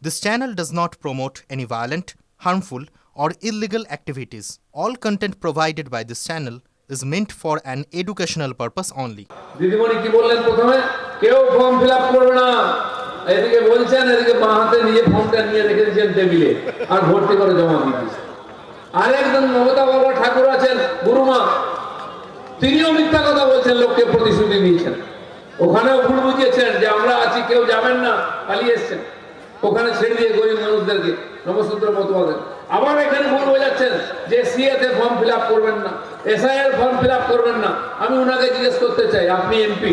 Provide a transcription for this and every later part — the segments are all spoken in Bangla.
This channel does not promote any violent, harmful, or illegal activities. All content provided by this channel is meant for an educational purpose only. দিদিমণি কি বললেন প্রথমে কেউ ফর্ম ফিলআপ করবে না এদিকে বলছেন এদিকে বাঁ হাতে নিয়ে ফর্মটা নিয়ে রেখে দিয়েছেন টেবিলে আর ভর্তি করে জমা দিয়েছেন আর একজন মমতা বাবা ঠাকুর আছেন গুরুমা তিনিও মিথ্যা কথা বলছেন লোককে প্রতিশ্রুতি দিয়েছেন ওখানেও ভুল বুঝিয়েছেন যে আমরা আছি কেউ যাবেন না পালিয়ে এসছেন ওখানে ছেড়ে দিয়ে গরিব মানুষদেরকে নবসূত্র মতবাদের আবার এখানে ভুল বোঝাচ্ছেন যে সিএ তে ফর্ম ফিলআপ করবেন না এসআইআর ফর্ম ফিলআপ করবেন না আমি ওনাকে জিজ্ঞেস করতে চাই আপনি এমপি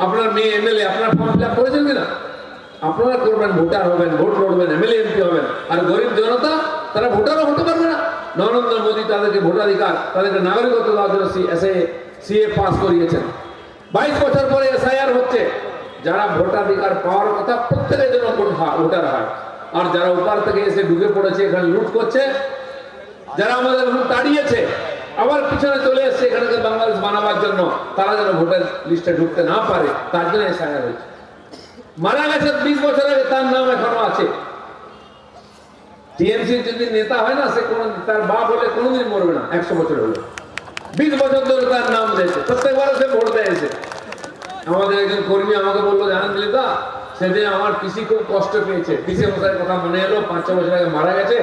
আপনার মেয়ে এমএলএ আপনার ফর্ম ফিলআপ করেছেন কিনা আপনারা করবেন ভোটার হবেন ভোট লড়বেন এমএলএ এমপি হবেন আর গরিব জনতা তারা ভোটারও হতে পারবে না নরেন্দ্র মোদী তাদেরকে ভোটাধিকার তাদেরকে নাগরিকত্ব দেওয়ার জন্য সিএ পাস করিয়েছেন 22 বছর পরে এসআইআর হচ্ছে যারা ভোটাধিকার পাওয়ার কথা প্রত্যেকের জন্য ভোটার হয় আর যারা উপর থেকে এসে ঢুকে পড়েছে এখানে লুট করছে যারা আমাদের এখন তাড়িয়েছে আবার পিছনে চলে এসছে এখানকার বাংলাদেশ বানাবার জন্য তারা যেন ভোটার লিস্টে ঢুকতে না পারে তার জন্য এসআইআর হয়েছে মারা গেছে 20 বছর আগে তার নাম এখনো আছে টিএমসি যদি নেতা হয় না সে কোন তার বাপ হলে কোনোদিন মরবে না 100 বছর হলে 20 বছর ধরে তার নাম দিয়েছে প্রত্যেকবার সে ভোট দেয় এসে আমাদের একজন কর্মী আমাকে বললো জানেন দিলিদা সেদিন আমার পিসি খুব কষ্ট পেয়েছে পিসি মশাইয়ের কথা মনে এলো 5-6 বছর আগে মারা গেছে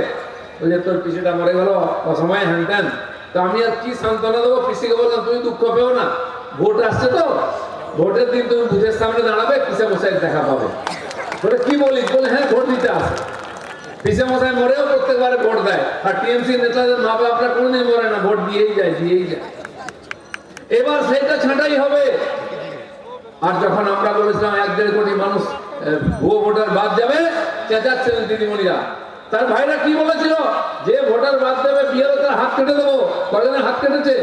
ওই যে তোর পিসিটা মরে গেল অসময়ে হ্যান তো আমি আর কি সান্ত্বনা দেবো পিসিকে বললাম তুমি দুঃখ পেও না ভোট আসছে তো ভোটের দিন তুমি বুঝের সামনে দাঁড়াবে পিসে মশাই দেখা পাবে বলে কি বলিস বলে হ্যাঁ ভোট দিতে আসে পিসে মশাই মরেও প্রত্যেকবারে ভোট দেয় আর টিএমসি নেতাদের মা বাপরা কোনোদিন মরে না ভোট দিয়েই যায় এবার সেইটা ছাঁটাই হবে আর যখন আমরা বলেছিলাম 1-1.5 কোটি মানুষ ভুয়ো ভোটার বাদ যাবে চেঁচাচ্ছেন দিদিমণিরা তার ভাইরা কি বলেছিল যে ভোটার বাদ দেবে বিয়ের তার হাত কেটে দেবো কয়জনের হাত কেটেছে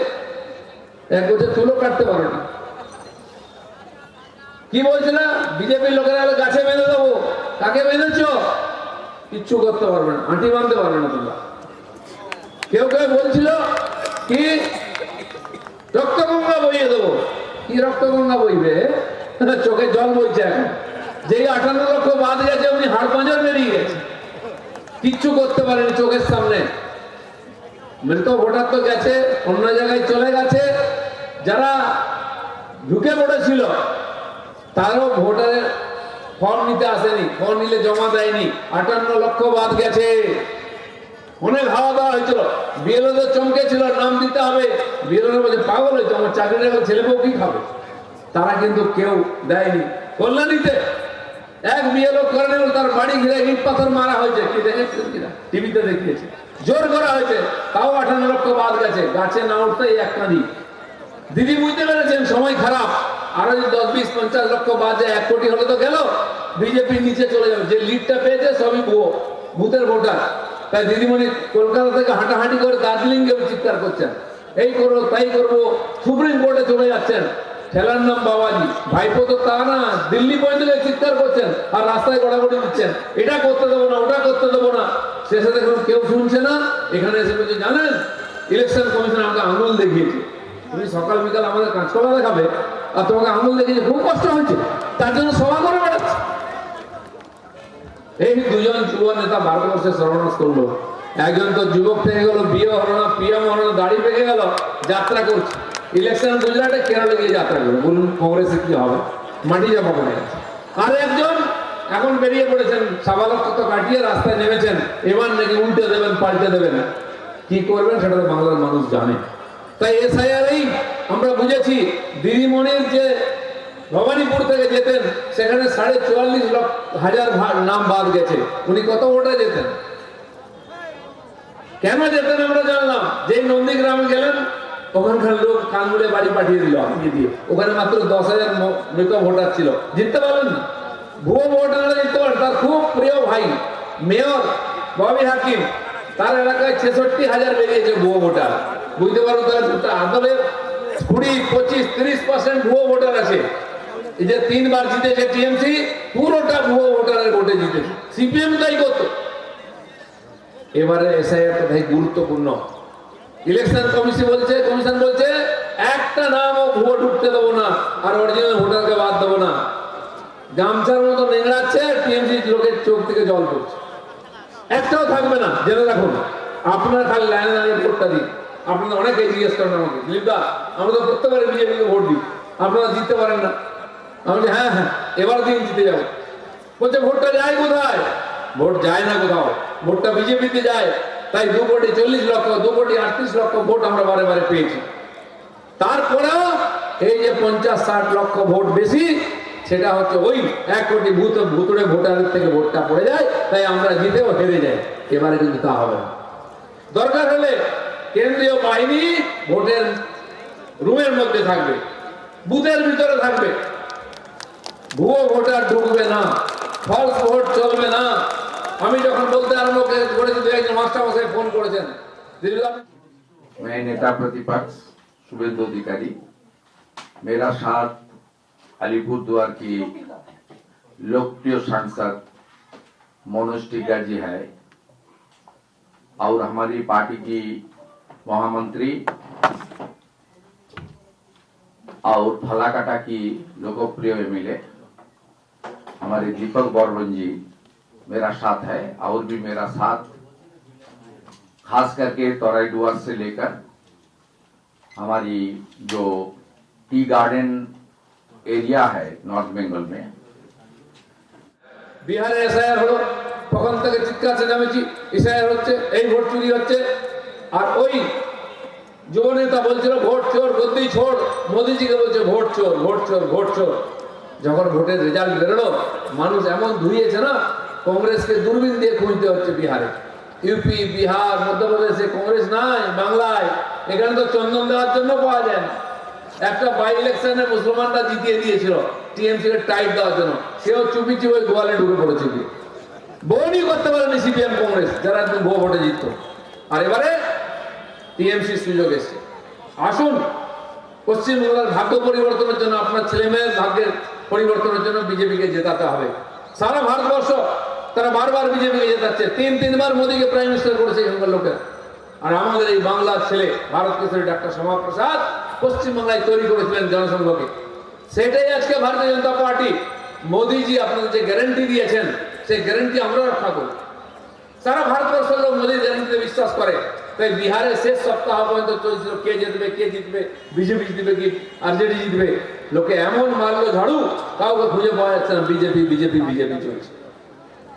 এক বছর চুলো কাটতে পারে না কি বলছিল বিজেপির লোকেরা গাছে বেঁধে দেবো কাকে বেঁধেছ কিচ্ছু করতে পারবে না আঁটি বাঁধতে পারবে না তোমরা কেউ কেউ বলছিল কি রক্তগঙ্গা বইয়ে দেবো কি রক্তগঙ্গা বইবে চোখে জল বইছে এখন যেই 58 লক্ষ বাদ গেছে উনি হাড় পাঁজর বেরিয়ে গেছে কিচ্ছু করতে পারেনি চোখের সামনে মৃত ভোটার তো গেছে অন্য জায়গায় চলে গেছে যারা ঢুকে পড়েছিল তারও ভোটারের ফর্ম নিতে আসেনি ফর্ম নিলে জমা দেয়নি 58 লক্ষ বাদ গেছে অনেক হাওয়া দেওয়া হয়েছিল বিএলওদের চমকেছিল নাম দিতে হবে বিএলওরা বলছে পাগল হয়েছে আমার চাকরির ছেলেকেও কি খাবে তারা কিন্তু কেউ দেয়নি কল্যাণীতে এক বিএলও করে নিল তার বাড়ি ঘিরে ইট পাথর মারা হয়েছে কি দেখেছেন কিনা টিভিতে দেখিয়েছে জোর করা হয়েছে তাও 58 লক্ষ বাদ গেছে গাছে না উঠতে এক কাঁদি দিদি বুঝতে পেরেছেন সময় খারাপ আরো যদি 10-20-50 লক্ষ বাদ যায় 1 কোটি হলে তো গেল বিজেপির নিচে চলে যাবে যে লিডটা পেয়েছে সবই ভূতের ভোটার তাই দিদিমণি কলকাতা থেকে হাঁটাহাঁটি করে দার্জিলিং গিয়ে চিৎকার করছেন এই করবো তাই করবো সুপ্রিম কোর্টে চলে যাচ্ছেন ঠেলার নাম বাবাজি ভাইপো তো তা না দিল্লি পর্যন্ত চিৎকার করছেন আর রাস্তায় গড়াগড়ি দিচ্ছেন এটা করতে দেবো না ওটা করতে দেবো না শেষে দেখুন কেউ শুনছে না এখানে এসে বলছে জানেন ইলেকশন কমিশন আমাকে আঙুল দেখিয়েছে তুমি সকাল বিকাল আমাদের কাঁচকলা দেখাবে আর তোমাকে আঙুল দেখিয়েছে খুব কষ্ট হয়েছে তার জন্য সভা করে বেড়াচ্ছে এই 2 জন যুব নেতা ভারতবর্ষে সর্বনাশ করলো একজন তো যুবক থেকে গেল বিয়ে হলো না পিএম হলো না দাড়ি পেকে গেল যাত্রা করছে ইলেকশন গুজরাটে কেরলে গিয়ে যাত্রা করবে বলুন কংগ্রেসে কি হবে মাটি চাপা পড়ে গেছে আর একজন এখন বেরিয়ে পড়েছেন সাবালক কাটিয়ে রাস্তায় নেমেছেন এবার নাকি উল্টে দেবেন পাল্টে দেবেন কি করবেন সেটা তো বাংলার মানুষ জানে তাই এসআইআর আমরা বুঝেছি দিদিমণির যে ভবানীপুর থেকে যেতেন সেখানে 44,500 নাম বাদ গেছে উনি কত ভোটে যেতেন কেন যেতেন আমরা জানলাম যে নন্দীগ্রামে গেলেন ওখানকার লোক কানগুড়ে বাড়ি পাঠিয়ে দিল আপনি দিয়ে ওখানে মাত্র 10,000 মৃত ভোটার ছিল জিততে পারলেন না ভুয়ো ভোটাররা জিততে পারেন তার খুব প্রিয় ভাই মেয়র ববি হাকিম তার এলাকায় 66,000 বেরিয়েছে ভুয়ো ভোটার বুঝতে পারো তার আদলে 20-25-30% ভুয়ো ভোটার আছে এই যে 3 বার জিতেছে টিএমসি পুরোটা ভুয়ো ভোটারের ভোটে জিতেছে সিপিএম তাই করতো এবারে এসআইআর ভাই গুরুত্বপূর্ণ ইলেকশন কমিশন বলছে একটা নামও ভুয়ো ঢুকতে দেবো না আর অরিজিনাল ভোটারকে বাদ দেবো না গামছার মতো নেংড়াচ্ছে টিএমসি লোকের চোখ থেকে জল পড়ছে একটাও থাকবে না, জেনে রাখুন। আপনারা খালি লাইনে দাঁড়িয়ে ভোটটা দিন। আপনারা অনেকেই জিজ্ঞেস করেন আমাকে, দিলীপদা আমরা তো প্রত্যেকবারে বিজেপিকে ভোট দিই, আপনারা জিততে পারেন না। আমি বলি হ্যাঁ হ্যাঁ, এবার দিন জিতে যাবো। বলছে ভোটটা যায় কোথায়? ভোট যায় না কোথাও, ভোটটা বিজেপিতে যায়। তাই 2 কোটি 40 লক্ষ 2 কোটি 38 লক্ষ ভোট আমরা বারে বারে পেয়েছি। তারপরেও এই যে 50-60 লক্ষ ভোট বেশি, সেটা হচ্ছে ওই 1 কোটি ভুতুড়ে ভোটারের থেকে ভোটটা পড়ে যায়, তাই আমরা জিতেও হেরে যাই। এবারে কিন্তু তা হবে না। দরকার হলে কেন্দ্রীয় বাহিনী ভোটের রুমের মধ্যে থাকবে, বুথের ভিতরে থাকবে, ভুয়ো ভোটার ঢুকবে না, ফলস ভোট চলবে না। আমি যখন বলতে আরম্ভ করেছি, দু একজন মাস্টারমশাই ফোন করেছেন, मैं नेता प्रतिपक्ष शुभेंदु अधिकारी, मेरा साथ अलीपुरद्वार की लोकप्रिय सांसद मनोज टिग्गर जी है और हमारी पार्टी की महामंत्री और फलाकाटा की लोकप्रिय एमएलए हमारे दीपक बर्मन जी मेरा साथ है। और भी मेरा साथ खास करके तोराईडुआर से लेकर हमारी जो टी गार्डन एरिया है नॉर्थ बंगाल में, বিহারে এসআইআর হলো, তখন থেকে চিৎকার চেঁচামেচি, এসআইআর হচ্ছে, এই ভোট চুরি হচ্ছে। আর ওই যুব নেতা বলছিল ভোট চোর, গদ্দি ছোড়, মোদিজিকে বলছে ভোট চোর, ভোট চোর, ভোট চোর। যখন ভোটের রেজাল্ট বেরোলো, মানুষ এমন ধুইয়েছে না, কংগ্রেসকে দূরবীন দিয়ে খুঁজতে হচ্ছে বিহারে। ইউপি, বিহার, মধ্যপ্রদেশে কংগ্রেস নাই, বাংলায় এখানে তো চন্দন দেওয়ার জন্য পাওয়া যায় না। একটা বাই ইলেকশনে মুসলমানরা জিতিয়ে দিয়েছিল টিএমসি কে টাইট দেওয়ার জন্য, সেও চুপি চুপি ওই গোয়ালে ঢুকে পড়েছিল। বউনি করতে পারেনি সিপিএম কংগ্রেস, যারা একদম ভুয়ো ভোটে জিতত। আর এবারে টিএমসি সুযোগ এসছে। আসুন, পশ্চিমবাংলার ভাগ্য পরিবর্তনের জন্য, আপনার ছেলে মেয়ের ভাগ্যের পরিবর্তনের জন্য বিজেপিকে জেতাতে হবে। সারা ভারতবর্ষ তারা বারবার বিজেপিকে জেতাচ্ছে, 3-3 মোদীকে প্রাইম মিনিস্টার করেছে এখানকার লোকেরা। আর আমাদের এই বাংলার ছেলে ভারত কেশরী ডাক্তার শ্যামাপ্রসাদ পশ্চিমবাংলায় তৈরি করেছিলেন জনসংঘকে। সেটাই আজকে ভারতীয় জনতা পার্টি, মোদীজি আপনাদের যে গ্যারান্টি দিয়েছেন, সেই গ্যারান্টি আমরা রক্ষা করি। সারা ভারতবর্ষের লোক মোদীর গ্যারান্টিতে বিশ্বাস করে। তাই বিহারের শেষ সপ্তাহ পর্যন্ত চলছিল কে জিতবে, বিজেপি জিতবে কি আরজেডি জিতবে। লোকে এমন মারলো ঝাড়ু, কাউকে খুঁজে পাওয়া যাচ্ছে না, বিজেপি বিজেপি বিজেপি চলছে।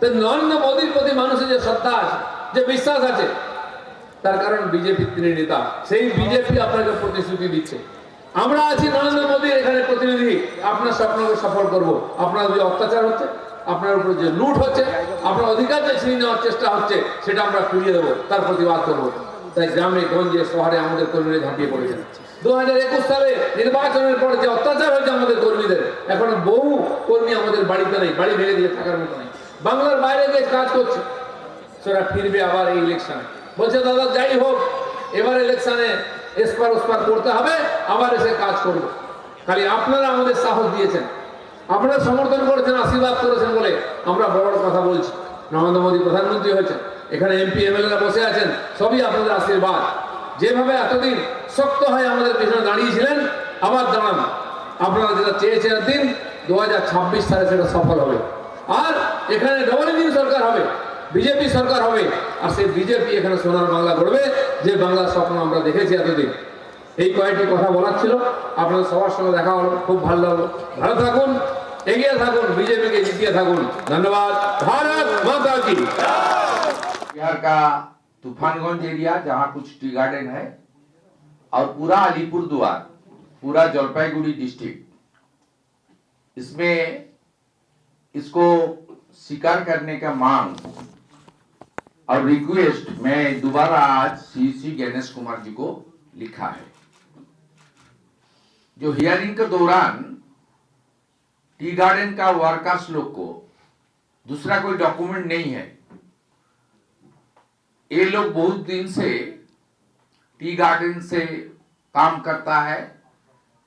তো নরেন্দ্র মোদীর প্রতি মানুষের যে শ্রদ্ধা আছে, যে বিশ্বাস আছে, তার কারণ বিজেপি তিনি নেতা, সেই বিজেপি আপনাকে প্রতিশ্রুতি দিচ্ছে। আমরা আছি নরেন্দ্র মোদীর এখানে প্রতিনিধি, আপনার স্বপ্নকে সফল করব। আপনার যে অত্যাচার হচ্ছে, আপনার উপরে যে লুট হচ্ছে, আপনার অধিকার যে ছিনিয়ে নেওয়ার চেষ্টা হচ্ছে, সেটা আমরা ফিরিয়ে দেবো, তার প্রতিবাদ করবো। তাই গ্রামে গঞ্জে শহরে আমাদের কর্মীরা ঝাঁপিয়ে পড়েছেন। 2021 সালে নির্বাচনের পর যে অত্যাচার হয়েছে আমাদের কর্মীদের, এখন বহু কর্মী আমাদের বাড়িতে নেই, বাড়ি ভেঙে দিয়ে থাকার মতো নেই, বাংলার বাইরে গিয়ে কাজ করছে। সেটা ফিরবে আবার এই ইলেকশনে। বলছে দাদা যাই হোক, এবার ইলেকশনে এসপার ওসপার করতে হবে, আবার এসে কাজ করবো। খালি আপনারা আমাদের সাহস দিয়েছেন, আপনারা সমর্থন করেছেন, আশীর্বাদ করেছেন বলে আমরা বড় বড় কথা বলছি। নরেন্দ্র মোদী প্রধানমন্ত্রী হয়েছেন, এখানে এমপি এমএলএরা বসে আছেন, সবই আপনাদের আশীর্বাদ। যেভাবে এতদিন শক্ত হয়ে আমাদের পেছনে দাঁড়িয়েছিলেন, আবার দাঁড়ান। আপনারা যেটা চেয়েছেন দিন 2026 সালে সেটা সফল হবে। আর এখানে ডবল ইঞ্জিন সরকার হবে, বিজেপি সরকার হবে। আর সেই বিজেপি এখানে সোনার বাংলা গড়বে, যে বাংলার স্বপ্ন আমরা দেখেছি এতদিন। এই কয়েকটি কথা বলার ছিল, আপনাদের সবার সঙ্গে দেখা হলো, খুব ভালো লাগলো। ভালো থাকুন, এগিয়ে থাকুন, বিজেপিকে জিতিয়ে থাকুন। ধন্যবাদ। भारत माता की। बिहार का तूफानगंज एरिया जहाँ कुछ टी गार्डन है और पूरा अलीपुरद्वार, पूरा जलपाईगुड़ी डिस्ट्रिक्ट, इसमें इसको स्वीकार करने का मांग और रिक्वेस्ट मैं दोबारा आज सीसी गणेश कुमार जी को लिखा है। जो हियरिंग के दौरान टी गार्डन का वर्कर्स लोग को दूसरा कोई डॉक्यूमेंट नहीं है, ये लोग बहुत दिन से टी गार्डन से काम करता है,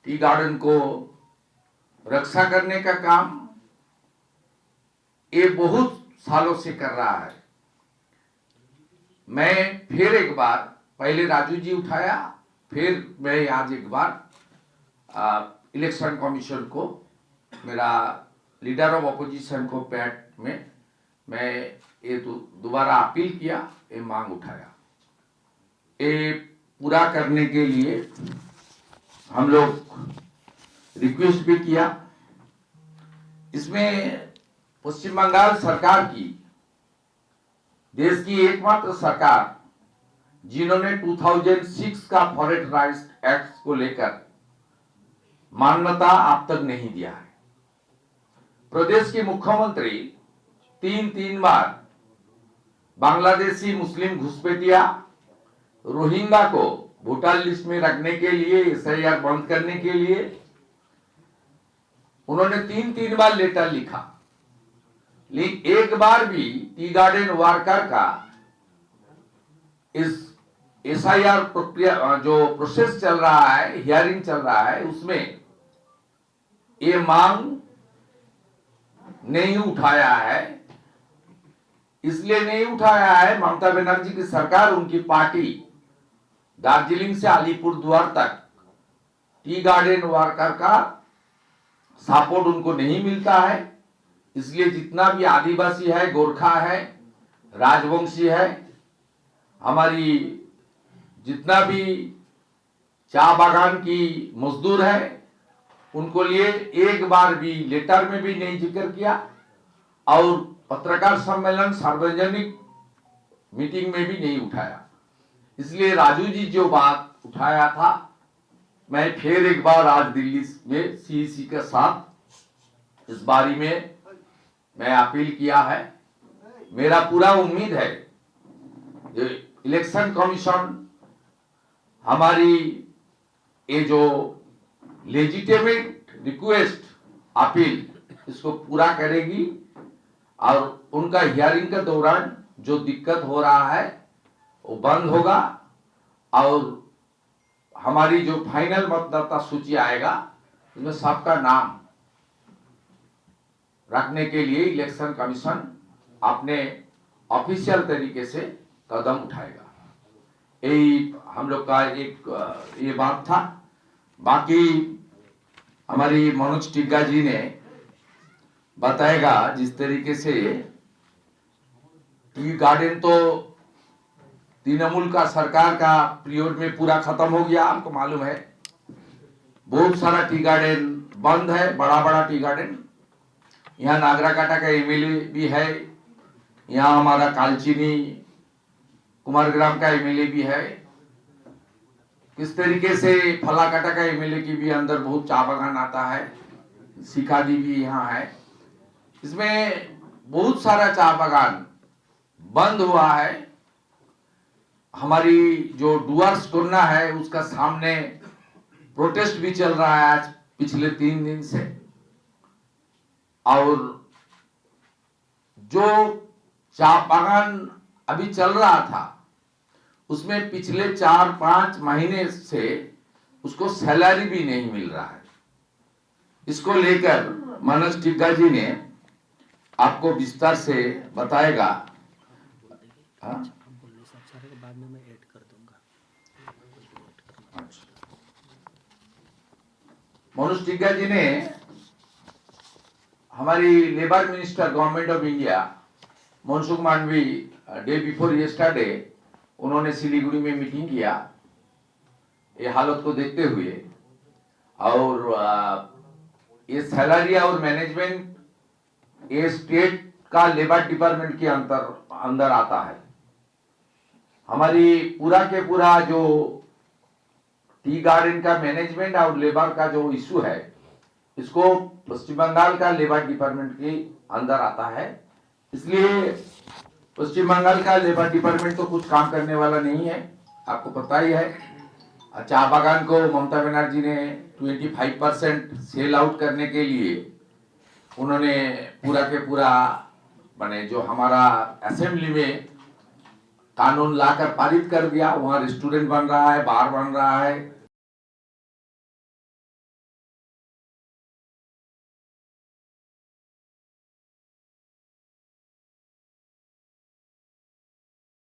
टी गार्डन को रक्षा करने का काम ये बहुत सालों से कर रहा है। मैं फिर एक बार, पहले राजू जी उठाया, फिर मैं आज एक बार इलेक्शन कमीशन को, मेरा लीडर ऑफ अपोजिशन को पैट में मैं ये तो दोबारा अपील किया, ये मांग उठाया। ये पूरा करने के लिए हम लोग रिक्वेस्ट भी किया। इसमें पश्चिम बंगाल सरकार की, देश की एकमात्र सरकार जिन्होंने 2006 का फॉरेस्ट राइट्स एक्ट को लेकर मान्यता अब तक नहीं दिया है। प्रदेश के मुख्यमंत्री तीन बार बांग्लादेशी मुस्लिम घुसपैठिया रोहिंग्या को वोटर लिस्ट में रखने के लिए, एसआईआर बंद करने के लिए उन्होंने तीन बार लेटर लिखा, लेकिन एक बार भी टी गार्डन वर्कर का इस एसआईआर प्रक्रिया जो प्रोसेस चल रहा है, हियरिंग चल रहा है, उसमें ये मांग नहीं उठाया है। इसलिए नहीं उठाया है, ममता बनर्जी की सरकार, उनकी पार्टी दार्जिलिंग से अलीपुरद्वार तक टी गार्डन वर्कर का सपोर्ट उनको नहीं मिलता है। इसलिए जितना भी आदिवासी है, गोरखा है, राजवंशी है, हमारी जितना भी चाय बागान की मजदूर है, उनको लिए एक बार भी लेटर में भी नहीं जिक्र किया और पत्रकार सम्मेलन, सार्वजनिक मीटिंग में भी नहीं उठाया। इसलिए राजू जी जो बात उठाया था, मैं फिर एक बार आज दिल्ली में सीईसी के साथ इस बारे में मैं अपील किया है। मेरा पूरा उम्मीद है इलेक्शन कमीशन हमारी ये जो लेजिटिमेट रिक्वेस्ट अपील इसको पूरा करेगी और उनका हियरिंग के दौरान जो दिक्कत हो रहा है वो बंद होगा और हमारी जो फाइनल मतदाता सूची आएगा उसमें सबका नाम रखने के लिए इलेक्शन कमीशन अपने ऑफिशियल तरीके से कदम उठाएगा। यही हम लोग का एक ये बात था। बाकी हमारी मनोज टिग्गा जी ने बताएगा जिस तरीके से टी गार्डन तो तृणमूल का सरकार का पीरियड में पूरा खत्म हो गया, आपको मालूम है। बहुत सारा टी गार्डन बंद है, बड़ा टी गार्डन। यहाँ नागराकाटा का एमएलए भी है, यहाँ हमारा कालचीनी कुमारग्राम का एमएलए भी है। किस तरीके से फलाकाटा का एमएलए की भी अंदर बहुत चाय बागान आता है, सिखादी भी यहाँ है। इसमें बहुत सारा चाय बागान बंद हुआ है। हमारी जो डुअर्स टोन्ना है उसका सामने प्रोटेस्ट भी चल रहा है आज पिछले 3 दिन से। और जो चाय बागान अभी चल रहा था उसमें पिछले 4-5 महीने से उसको सैलरी भी नहीं मिल रहा है। इसको लेकर मनोज टिग्गा जी ने आपको विस्तार से बताएगा। बाद में मैं ऐड कर दूंगा। मनोज टिग्गा जी ने हमारी labour minister government of India Mansukh Mandaviya day before yesterday उन्होंने सिलीगुड़ी में मीटिंग किया ये हालत को देखते हुए। और ये सैलरी और मैनेजमेंट ये स्टेट का लेबर डिपार्टमेंट के अंदर आता है। हमारी पूरा के पूरा जो टी गार्डन का मैनेजमेंट और लेबर का जो इशू है इसको पश्चिम बंगाल का लेबर डिपार्टमेंट के अंदर आता है। इसलिए पश्चिम बंगाल का लेबर डिपार्टमेंट तो कुछ काम करने वाला नहीं है, आपको पता ही है। चाय बागान को ममता बनर्जी ने 25% सेल आउट करने के लिए उन्होंने पूरा के पूरा माने जो हमारा असेंबली में कानून लाकर पारित कर दिया। वहां रेस्टोरेंट बन रहा है, बार बन रहा है,